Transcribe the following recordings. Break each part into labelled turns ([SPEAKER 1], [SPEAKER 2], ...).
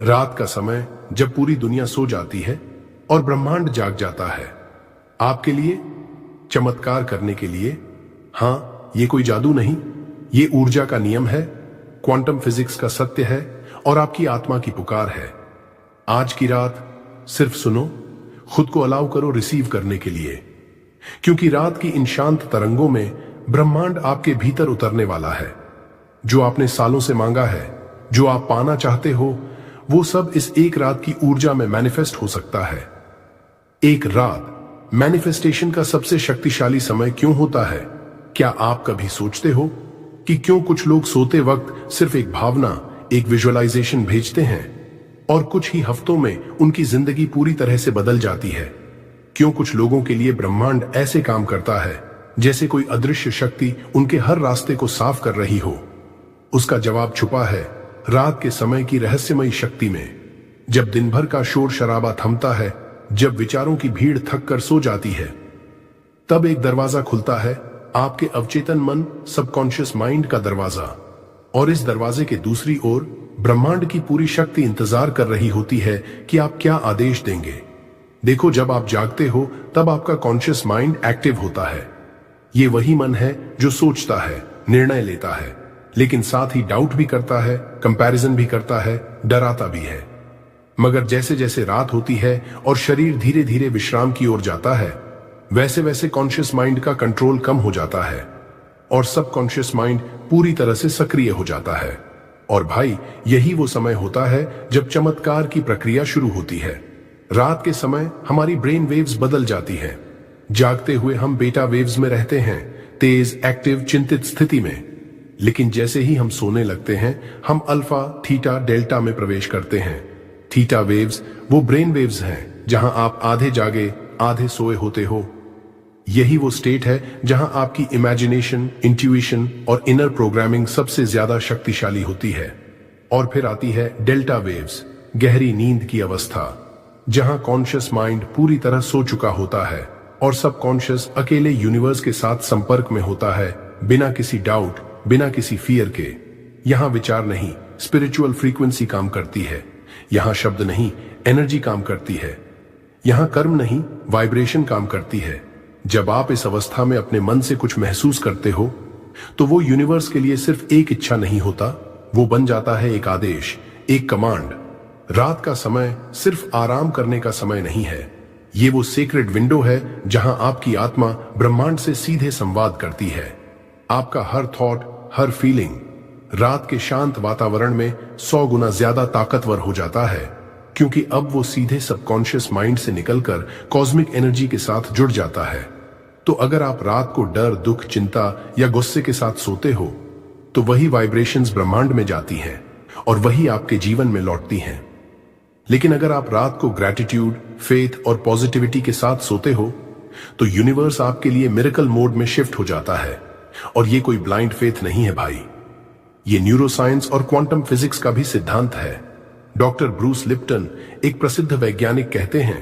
[SPEAKER 1] रात का समय जब पूरी दुनिया सो जाती है और ब्रह्मांड जाग जाता है, आपके लिए चमत्कार करने के लिए। हां, ये कोई जादू नहीं, ये ऊर्जा का नियम है, क्वांटम फिजिक्स का सत्य है और आपकी आत्मा की पुकार है। आज की रात सिर्फ सुनो, खुद को अलाउ करो रिसीव करने के लिए, क्योंकि रात की इन शांत तरंगों में ब्रह्मांड आपके भीतर उतरने वाला है। जो आपने सालों से मांगा है, जो आप पाना चाहते हो, वो सब इस एक रात की ऊर्जा में मैनिफेस्ट हो सकता है। एक रात मैनिफेस्टेशन का सबसे शक्तिशाली समय क्यों होता है? क्या आप कभी सोचते हो कि क्यों कुछ लोग सोते वक्त सिर्फ एक भावना, एक विजुअलाइजेशन भेजते हैं और कुछ ही हफ्तों में उनकी जिंदगी पूरी तरह से बदल जाती है? क्यों कुछ लोगों के लिए ब्रह्मांड ऐसे काम करता है जैसे कोई अदृश्य शक्ति उनके हर रास्ते को साफ कर रही हो? उसका जवाब छुपा है रात के समय की रहस्यमयी शक्ति में। जब दिन भर का शोर शराबा थमता है, जब विचारों की भीड़ थक कर सो जाती है, तब एक दरवाजा खुलता है, आपके अवचेतन मन, सबकॉन्शियस माइंड का दरवाजा। और इस दरवाजे के दूसरी ओर ब्रह्मांड की पूरी शक्ति इंतजार कर रही होती है कि आप क्या आदेश देंगे। देखो, जब आप जागते हो तब आपका कॉन्शियस माइंड एक्टिव होता है। ये वही मन है जो सोचता है, निर्णय लेता है, लेकिन साथ ही डाउट भी करता है, कंपैरिजन भी करता है, डराता भी है। मगर जैसे जैसे रात होती है और शरीर धीरे धीरे विश्राम की ओर जाता है, वैसे वैसे कॉन्शियस माइंड का कंट्रोल कम हो जाता है और सबकॉन्शियस माइंड पूरी तरह से सक्रिय हो जाता है। और भाई, यही वो समय होता है जब चमत्कार की प्रक्रिया शुरू होती है। रात के समय हमारी ब्रेन वेव्स बदल जाती हैं। जागते हुए हम बीटा वेव्स में रहते हैं, तेज, एक्टिव, चिंतित स्थिति में। लेकिन जैसे ही हम सोने लगते हैं, हम अल्फा, थीटा, डेल्टा में प्रवेश करते हैं। थीटा वेव्स वो ब्रेन वेव्स हैं जहां आप आधे जागे आधे सोए होते हो। यही वो स्टेट है जहां आपकी इमेजिनेशन, इंट्यूशन और इनर प्रोग्रामिंग सबसे ज्यादा शक्तिशाली होती है। और फिर आती है डेल्टा वेव्स, गहरी नींद की अवस्था, जहां कॉन्शियस माइंड पूरी तरह सो चुका होता है और सबकॉन्शियस अकेले यूनिवर्स के साथ संपर्क में होता है, बिना किसी डाउट, बिना किसी फियर के। यहां विचार नहीं, स्पिरिचुअल फ्रीक्वेंसी काम करती है। यहां शब्द नहीं, एनर्जी काम करती है। यहां कर्म नहीं, वाइब्रेशन काम करती है। जब आप इस अवस्था में अपने मन से कुछ महसूस करते हो, तो वो यूनिवर्स के लिए सिर्फ एक इच्छा नहीं होता, वो बन जाता है एक आदेश, एक कमांड। रात का समय सिर्फ आराम करने का समय नहीं है, ये वो सीक्रेट विंडो है जहां आपकी आत्मा ब्रह्मांड से सीधे संवाद करती है। आपका हर थॉट, हर फीलिंग रात के शांत वातावरण में 100 गुना ज्यादा ताकतवर हो जाता है, क्योंकि अब वो सीधे सबकॉन्शियस माइंड से निकलकर कॉस्मिक एनर्जी के साथ जुड़ जाता है। तो अगर आप रात को डर, दुख, चिंता या गुस्से के साथ सोते हो, तो वही वाइब्रेशंस ब्रह्मांड में जाती हैं और वही आपके जीवन में लौटती हैं। लेकिन अगर आप रात को ग्रैटिट्यूड, फेथ और पॉजिटिविटी के साथ सोते हो, तो यूनिवर्स आपके लिए मिरेकल मोड में शिफ्ट हो जाता है। और ये कोई ब्लाइंड फेथ नहीं है भाई, ये न्यूरोसाइंस और क्वांटम फिजिक्स का भी सिद्धांत है। डॉक्टर ब्रूस लिप्टन, एक प्रसिद्ध वैज्ञानिक, कहते हैं,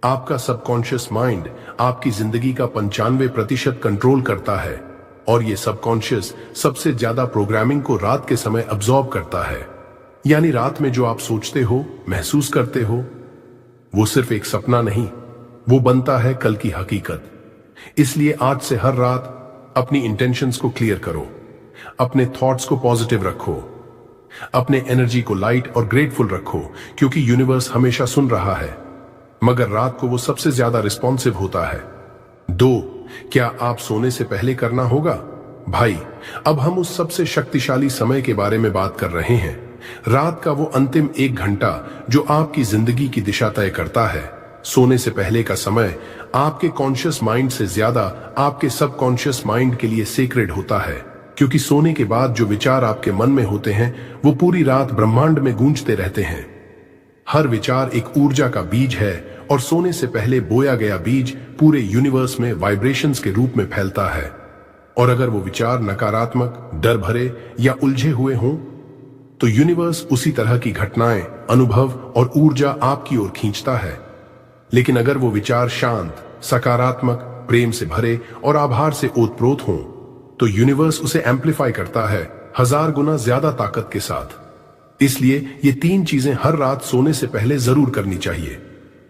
[SPEAKER 1] आपका सबकॉन्शियस माइंड आपकी जिंदगी का 95% कंट्रोल करता है और ये सबकॉन्शियस सबसे ज्यादा प्रोग्रामिंग को रात के समय अब्सॉर्ब करता है। यानी रात में जो आप सोचते हो, महसूस करते हो, वो सिर्फ एक सपना नहीं, वो बनता है कल की हकीकत। इसलिए आज से हर रात अपनी इंटेंशंस को क्लियर करो, अपने थॉट्स को पॉजिटिव रखो, अपने एनर्जी को लाइट और ग्रेटफुल रखो, क्योंकि यूनिवर्स हमेशा सुन रहा है, मगर रात को वो सबसे ज्यादा रिस्पॉन्सिव होता है। 2, क्या आप सोने से पहले करना होगा? भाई, अब हम उस सबसे शक्तिशाली समय के बारे में बात कर रहे हैं। रात का वो अंतिम 1 घंटा जो आपकी जिंदगी की दिशा तय करता है। सोने से पहले का समय आपके कॉन्शियस माइंड से ज्यादा आपके सबकॉन्शियस माइंड के लिए सेक्रेड होता है, क्योंकि सोने के बाद जो विचार आपके मन में होते हैं, वो पूरी रात ब्रह्मांड में गूंजते रहते हैं। हर विचार एक ऊर्जा का बीज है और सोने से पहले बोया गया बीज पूरे यूनिवर्स में वाइब्रेशंस के रूप में फैलता है। और अगर वो विचार नकारात्मक, डर भरे या उलझे हुए हों, तो यूनिवर्स उसी तरह की घटनाएं, अनुभव और ऊर्जा आपकी ओर खींचता है। लेकिन अगर वो विचार शांत, सकारात्मक, प्रेम से भरे और आभार से ओतप्रोत हों, तो यूनिवर्स उसे एम्पलीफाई करता है 1000 गुना ज्यादा ताकत के साथ। इसलिए ये 3 चीजें हर रात सोने से पहले जरूर करनी चाहिए।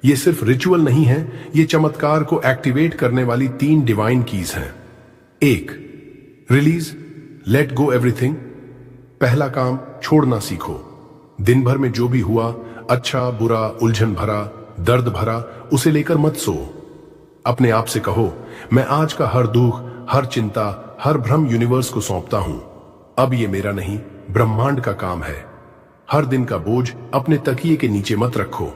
[SPEAKER 1] ये सिर्फ रिचुअल नहीं है, ये चमत्कार को एक्टिवेट करने वाली 3 डिवाइन कीज हैं। 1, रिलीज, लेट गो एवरीथिंग। पहला काम, छोड़ना सीखो। दिन भर में जो भी हुआ, अच्छा बुरा, उलझन भरा, दर्द भरा, उसे लेकर मत सो। अपने आप से कहो, मैं आज का हर दुख, हर चिंता, हर भ्रम यूनिवर्स को सौंपता हूं। अब ये मेरा नहीं, ब्रह्मांड का काम है। हर दिन का बोझ अपने तकिए के नीचे मत रखो,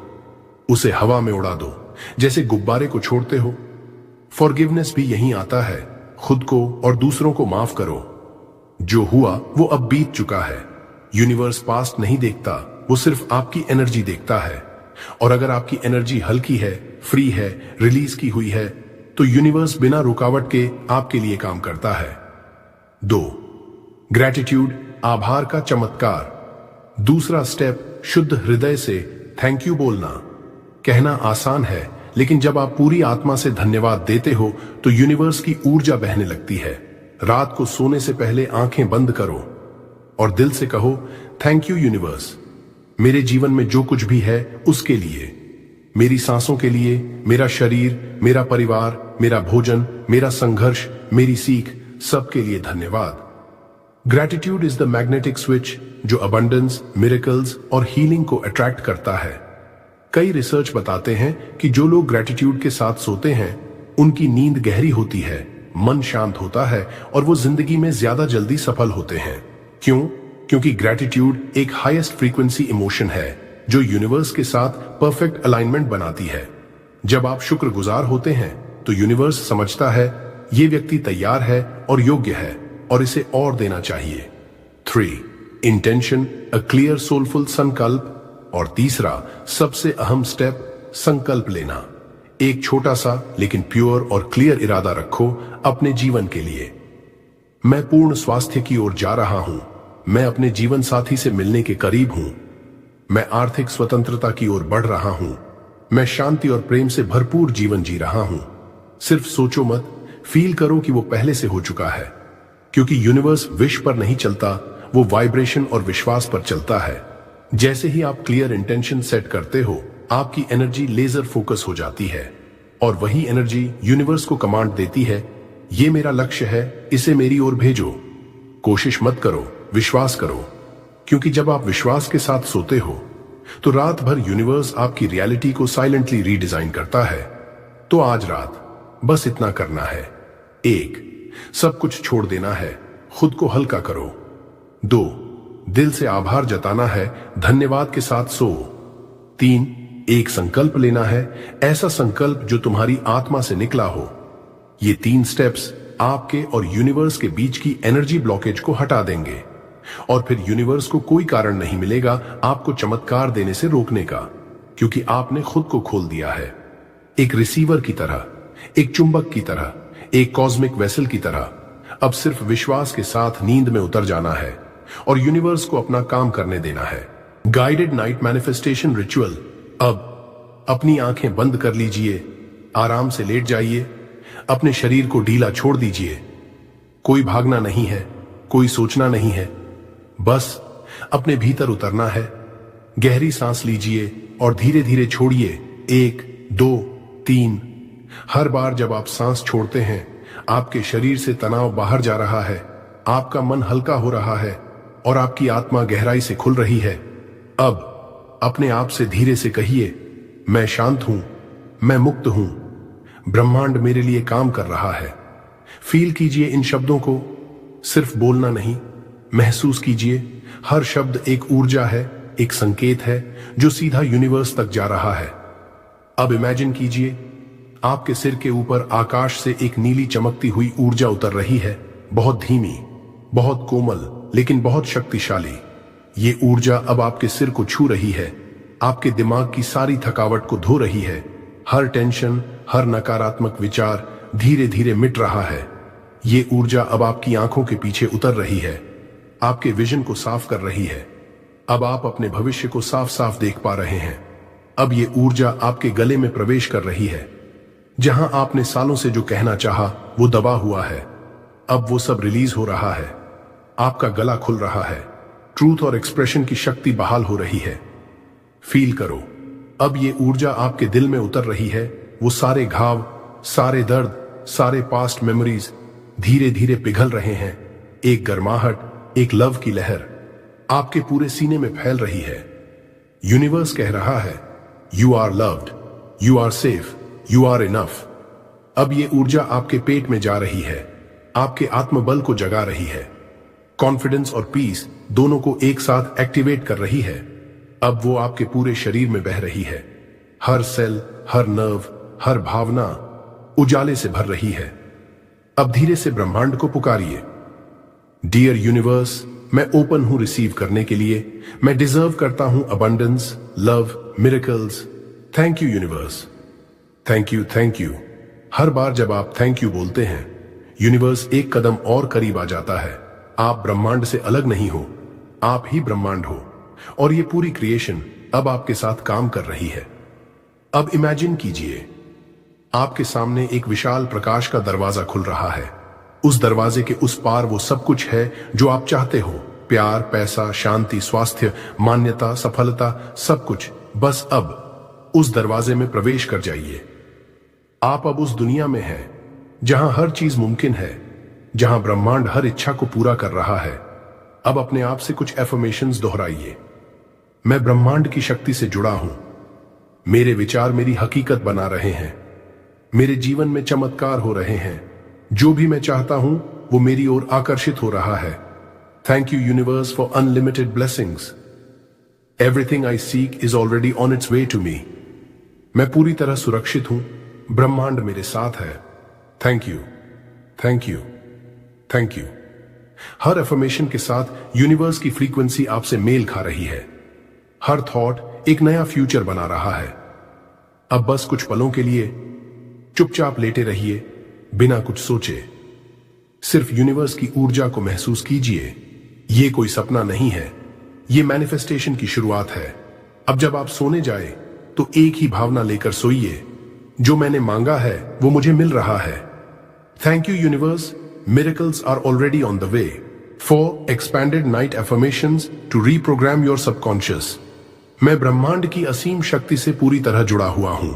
[SPEAKER 1] उसे हवा में उड़ा दो, जैसे गुब्बारे को छोड़ते हो। फॉरगिवनेस भी यहीं आता है। खुद को और दूसरों को माफ करो। जो हुआ वो अब बीत चुका है। यूनिवर्स पास्ट नहीं देखता, वो सिर्फ आपकी एनर्जी देखता है। और अगर आपकी एनर्जी हल्की है, फ्री है, रिलीज की हुई है, तो यूनिवर्स बिना रुकावट के आपके लिए काम करता है। 2, ग्रैटिट्यूड, आभार का चमत्कार। दूसरा स्टेप, शुद्ध हृदय से थैंक यू बोलना। कहना आसान है, लेकिन जब आप पूरी आत्मा से धन्यवाद देते हो तो यूनिवर्स की ऊर्जा बहने लगती है। रात को सोने से पहले आंखें बंद करो और दिल से कहो, थैंक यू यूनिवर्स, मेरे जीवन में जो कुछ भी है उसके लिए, मेरी सांसों के लिए, मेरा शरीर, मेरा परिवार, मेरा भोजन, मेरा संघर्ष, मेरी सीख, सबके लिए धन्यवाद। Gratitude is the magnetic switch जो अबंडेंस, मिरेकल्स और हीलिंग को अट्रैक्ट करता है। कई रिसर्च बताते हैं कि जो लोग ग्रैटिट्यूड के साथ सोते हैं उनकी नींद गहरी होती है, मन शांत होता है और वो जिंदगी में ज्यादा जल्दी सफल होते हैं। क्यों? क्योंकि ग्रैटिट्यूड एक हाईएस्ट फ्रीक्वेंसी इमोशन है जो यूनिवर्स के साथ परफेक्ट अलाइनमेंट बनाती है। जब आप शुक्रगुजार होते हैं तो यूनिवर्स समझता है ये व्यक्ति तैयार है और योग्य है और इसे और देना चाहिए। 3, इंटेंशन, अ क्लियर सोलफुल संकल्प। और तीसरा सबसे अहम स्टेप, संकल्प लेना। एक छोटा सा लेकिन प्योर और क्लियर इरादा रखो अपने जीवन के लिए। मैं पूर्ण स्वास्थ्य की ओर जा रहा हूं। मैं अपने जीवन साथी से मिलने के करीब हूं। मैं आर्थिक स्वतंत्रता की ओर बढ़ रहा हूं। मैं शांति और प्रेम से भरपूर जीवन जी रहा हूं। सिर्फ सोचो मत, फील करो कि वो पहले से हो चुका है। क्योंकि यूनिवर्स विश पर नहीं चलता, वो वाइब्रेशन और विश्वास पर चलता है। जैसे ही आप क्लियर इंटेंशन सेट करते हो, आपकी एनर्जी लेजर फोकस हो जाती है और वही एनर्जी यूनिवर्स को कमांड देती है, ये मेरा लक्ष्य है, इसे मेरी ओर भेजो। कोशिश मत करो, विश्वास करो। क्योंकि जब आप विश्वास के साथ सोते हो तो रात भर यूनिवर्स आपकी रियलिटी को साइलेंटली रीडिजाइन करता है। तो आज रात बस इतना करना है। 1, सब कुछ छोड़ देना है, खुद को हल्का करो। 2, दिल से आभार जताना है, धन्यवाद के साथ सो। 3, एक संकल्प लेना है, ऐसा संकल्प जो तुम्हारी आत्मा से निकला हो। ये 3 स्टेप्स आपके और यूनिवर्स के बीच की एनर्जी ब्लॉकेज को हटा देंगे और फिर यूनिवर्स को कोई कारण नहीं मिलेगा आपको चमत्कार देने से रोकने का, क्योंकि आपने खुद को खोल दिया है। एक रिसीवर की तरह, एक चुंबक की तरह, एक कॉस्मिक वेसल की तरह। अब सिर्फ विश्वास के साथ नींद में उतर जाना है और यूनिवर्स को अपना काम करने देना है। Guided night manifestation ritual. अब अपनी आंखें बंद कर लीजिए, आराम से लेट जाइए, अपने शरीर को ढीला छोड़ दीजिए। कोई भागना नहीं है, कोई सोचना नहीं है, बस अपने भीतर उतरना है। गहरी सांस लीजिए और धीरे धीरे छोड़िए। 1, 2, 3। हर बार जब आप सांस छोड़ते हैं, आपके शरीर से तनाव बाहर जा रहा है, आपका मन हल्का हो रहा है और आपकी आत्मा गहराई से खुल रही है। अब अपने आप से धीरे से कहिए, मैं शांत हूं, मैं मुक्त हूं, ब्रह्मांड मेरे लिए काम कर रहा है। फील कीजिए इन शब्दों को, सिर्फ बोलना नहीं, महसूस कीजिए। हर शब्द एक ऊर्जा है, एक संकेत है जो सीधा यूनिवर्स तक जा रहा है। अब इमेजिन कीजिए, आपके सिर के ऊपर आकाश से एक नीली चमकती हुई ऊर्जा उतर रही है, बहुत धीमी, बहुत कोमल, लेकिन बहुत शक्तिशाली। ये ऊर्जा अब आपके सिर को छू रही है, आपके दिमाग की सारी थकावट को धो रही है। हर टेंशन, हर नकारात्मक विचार धीरे धीरे मिट रहा है। ये ऊर्जा अब आपकी आंखों के पीछे उतर रही है, आपके विजन को साफ कर रही है। अब आप अपने भविष्य को साफ साफ देख पा रहे हैं। अब ये ऊर्जा आपके गले में प्रवेश कर रही है। जहां आपने सालों से जो कहना चाहा वो दबा हुआ है, अब वो सब रिलीज हो रहा है। आपका गला खुल रहा है, ट्रूथ और एक्सप्रेशन की शक्ति बहाल हो रही है। फील करो, अब ये ऊर्जा आपके दिल में उतर रही है। वो सारे घाव, सारे दर्द, सारे पास्ट मेमोरीज धीरे धीरे पिघल रहे हैं। एक गर्माहट, एक लव की लहर आपके पूरे सीने में फैल रही है। यूनिवर्स कह रहा है, you are loved, you are safe, you are enough. अब ये ऊर्जा आपके पेट में जा रही है, आपके आत्मबल को जगा रही है। कॉन्फिडेंस और पीस दोनों को एक साथ एक्टिवेट कर रही है। अब वो आपके पूरे शरीर में बह रही है। हर सेल, हर नर्व, हर भावना उजाले से भर रही है। अब धीरे से ब्रह्मांड को पुकारिए, डियर यूनिवर्स, मैं ओपन हूं रिसीव करने के लिए। मैं डिजर्व करता हूं abundance, love, miracles. Thank you universe, thank you, thank you. हर बार जब आप थैंक यू बोलते हैं, यूनिवर्स एक कदम और करीब आ जाता है। आप ब्रह्मांड से अलग नहीं हो, आप ही ब्रह्मांड हो। और ये पूरी क्रिएशन अब आपके साथ काम कर रही है। अब इमेजिन कीजिए, आपके सामने एक विशाल प्रकाश का दरवाजा खुल रहा है। उस दरवाजे के उस पार वो सब कुछ है जो आप चाहते हो। प्यार, पैसा, शांति, स्वास्थ्य, मान्यता, सफलता, सब कुछ। बस अब उस दरवाजे में प्रवेश कर जाइए। आप अब उस दुनिया में हैं जहां हर चीज मुमकिन है, जहां ब्रह्मांड हर इच्छा को पूरा कर रहा है। अब अपने आप से कुछ एफर्मेशंस दोहराइए। मैं ब्रह्मांड की शक्ति से जुड़ा हूं। मेरे विचार मेरी हकीकत बना रहे हैं। मेरे जीवन में चमत्कार हो रहे हैं। जो भी मैं चाहता हूं वो मेरी ओर आकर्षित हो रहा है। Thank you universe for unlimited blessings. Everything I seek is already on its way to me. मैं पूरी तरह सुरक्षित हूं। ब्रह्मांड मेरे साथ है। Thank you, thank you, thank you. हर अफर्मेशन के साथ यूनिवर्स की फ्रीक्वेंसी आपसे मेल खा रही है। हर थॉट एक नया फ्यूचर बना रहा है। अब बस कुछ पलों के लिए चुपचाप लेटे रहिए, बिना कुछ सोचे। सिर्फ यूनिवर्स की ऊर्जा को महसूस कीजिए। ये कोई सपना नहीं है, ये मैनिफेस्टेशन की शुरुआत है। अब जब आप सोने जाए तो एक ही भावना लेकर सोइए, जो मैंने मांगा है वो मुझे मिल रहा है। Thank you universe, miracles are already on the way. 4 expanded night affirmations to reprogram your subconscious. मैं ब्रह्मांड की असीम शक्ति से पूरी तरह जुड़ा हुआ हूं।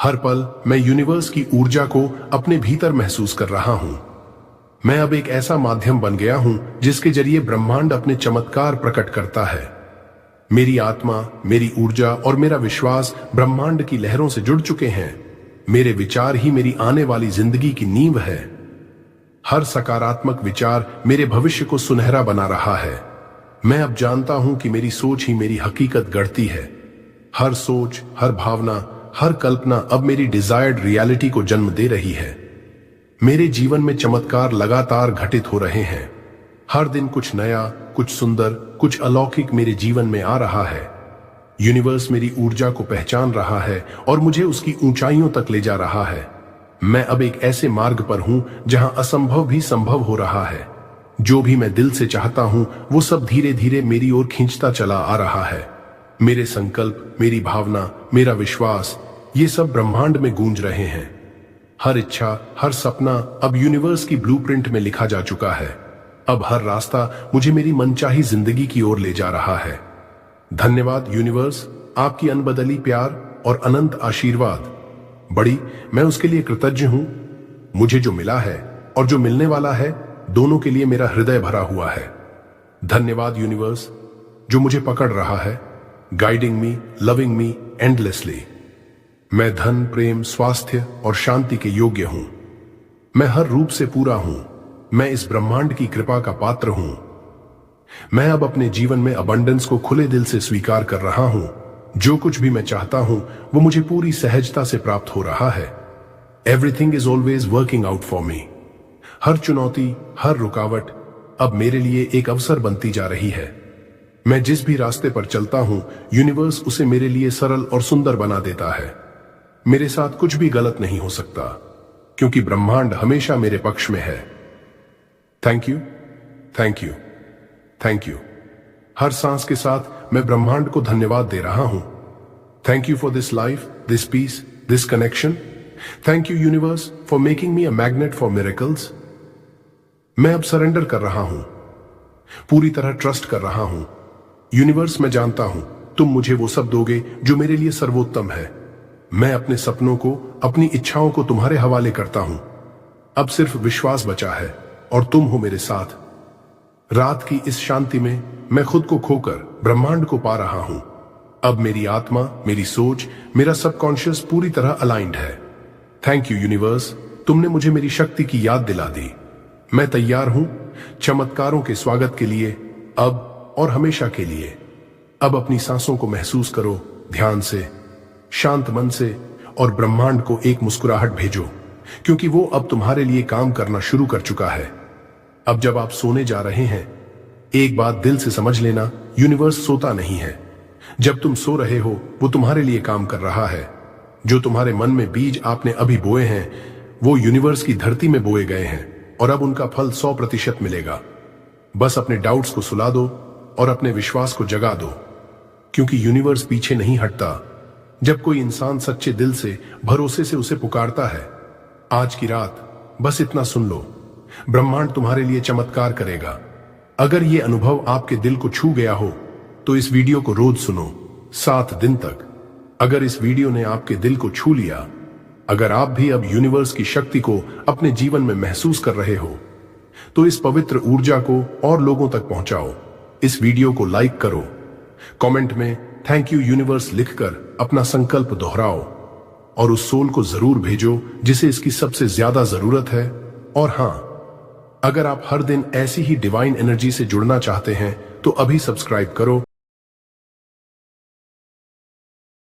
[SPEAKER 1] हर पल मैं यूनिवर्स की ऊर्जा को अपने भीतर महसूस कर रहा हूं। मैं अब एक ऐसा माध्यम बन गया हूं जिसके जरिए ब्रह्मांड अपने चमत्कार प्रकट करता है। मेरी आत्मा, मेरी ऊर्जा और मेरा विश्वास ब्रह्मांड की लहरों से जुड़ चुके हैं। मेरे विचार ही मेरी आने वाली जिंदगी की नींव है। हर सकारात्मक विचार मेरे भविष्य को सुनहरा बना रहा है। मैं अब जानता हूं कि मेरी सोच ही मेरी हकीकत गढ़ती है। हर सोच, हर भावना, हर कल्पना अब मेरी डिजायर्ड रियलिटी को जन्म दे रही है। मेरे जीवन में चमत्कार लगातार घटित हो रहे हैं। हर दिन कुछ नया, कुछ सुंदर, कुछ अलौकिक मेरे जीवन में आ रहा है। यूनिवर्स मेरी ऊर्जा को पहचान रहा है और मुझे उसकी ऊंचाइयों तक ले जा रहा है। मैं अब एक ऐसे मार्ग पर हूं जहां असंभव भी संभव हो रहा है। जो भी मैं दिल से चाहता हूं वो सब धीरे धीरे मेरी ओर खींचता चला आ रहा है। मेरे संकल्प, मेरी भावना, मेरा विश्वास, ये सब ब्रह्मांड में गूंज रहे हैं। हर इच्छा, हर सपना अब यूनिवर्स की ब्लूप्रिंट में लिखा जा चुका है। अब हर रास्ता मुझे मेरी मनचाही जिंदगी की ओर ले जा रहा है। धन्यवाद यूनिवर्स, आपकी अनबदली प्यार और अनंत आशीर्वाद। बड़ी मैं उसके लिए कृतज्ञ हूं। मुझे जो मिला है और जो मिलने वाला है, दोनों के लिए मेरा हृदय भरा हुआ है। धन्यवाद यूनिवर्स, जो मुझे पकड़ रहा है, गाइडिंग मी, लविंग मी एंडलेसली। मैं धन, प्रेम, स्वास्थ्य और शांति के योग्य हूं। मैं हर रूप से पूरा हूं। मैं इस ब्रह्मांड की कृपा का पात्र हूं। मैं अब अपने जीवन में अबंडेंस को खुले दिल से स्वीकार कर रहा हूं। जो कुछ भी मैं चाहता हूं वो मुझे पूरी सहजता से प्राप्त हो रहा है। Everything is always working out for me. हर चुनौती, हर रुकावट अब मेरे लिए एक अवसर बनती जा रही है। मैं जिस भी रास्ते पर चलता हूं, यूनिवर्स उसे मेरे लिए सरल और सुंदर बना देता है। मेरे साथ कुछ भी गलत नहीं हो सकता, क्योंकि ब्रह्मांड हमेशा मेरे पक्ष में है। Thank you, thank you, thank you. हर सांस के साथ मैं ब्रह्मांड को धन्यवाद दे रहा हूं। Thank you for this life, this peace, this connection. Thank you universe for making me a magnet for miracles. मैं अब सरेंडर कर रहा हूं। पूरी तरह ट्रस्ट कर रहा हूं। यूनिवर्स, मैं जानता हूं तुम मुझे वो सब दोगे जो मेरे लिए सर्वोत्तम है। मैं अपने सपनों को, अपनी इच्छाओं को तुम्हारे हवाले करता हूं। अब सिर्फ विश्वास बचा है और तुम हो मेरे साथ। रात की इस शांति में मैं खुद को खोकर ब्रह्मांड को पा रहा हूं। अब मेरी आत्मा, मेरी सोच, मेरा सबकॉन्शियस पूरी तरह अलाइंड है। थैंक यू यूनिवर्स, तुमने मुझे मेरी शक्ति की याद दिला दी। मैं तैयार हूं चमत्कारों के स्वागत के लिए, अब और हमेशा के लिए। अब अपनी सांसों को महसूस करो ध्यान से, शांत मन से, और ब्रह्मांड को एक मुस्कुराहट भेजो, क्योंकि वो अब तुम्हारे लिए काम करना शुरू कर चुका है। अब जब आप सोने जा रहे हैं, एक बात दिल से समझ लेना, यूनिवर्स सोता नहीं है। जब तुम सो रहे हो, वो तुम्हारे लिए काम कर रहा है। जो तुम्हारे मन में बीज आपने अभी बोए हैं, वो यूनिवर्स की धरती में बोए गए हैं और अब उनका फल 100% मिलेगा। बस अपने डाउट्स को सुला दो और अपने विश्वास को जगा दो, क्योंकि यूनिवर्स पीछे नहीं हटता जब कोई इंसान सच्चे दिल से, भरोसे से उसे पुकारता है। आज की रात बस इतना सुन लो, ब्रह्मांड तुम्हारे लिए चमत्कार करेगा। अगर ये अनुभव आपके दिल को छू गया हो तो इस वीडियो को रोज सुनो 7 दिन तक। अगर इस वीडियो ने आपके दिल को छू लिया, अगर आप भी अब यूनिवर्स की शक्ति को अपने जीवन में महसूस कर रहे हो, तो इस पवित्र ऊर्जा को और लोगों तक पहुंचाओ। इस वीडियो को लाइक करो, कमेंट में थैंक यू यूनिवर्स लिखकर अपना संकल्प दोहराओ, और उस सोल को जरूर भेजो जिसे इसकी सबसे ज्यादा जरूरत है। और हां, अगर आप हर दिन ऐसी ही डिवाइन एनर्जी से जुड़ना चाहते हैं तो अभी सब्सक्राइब करो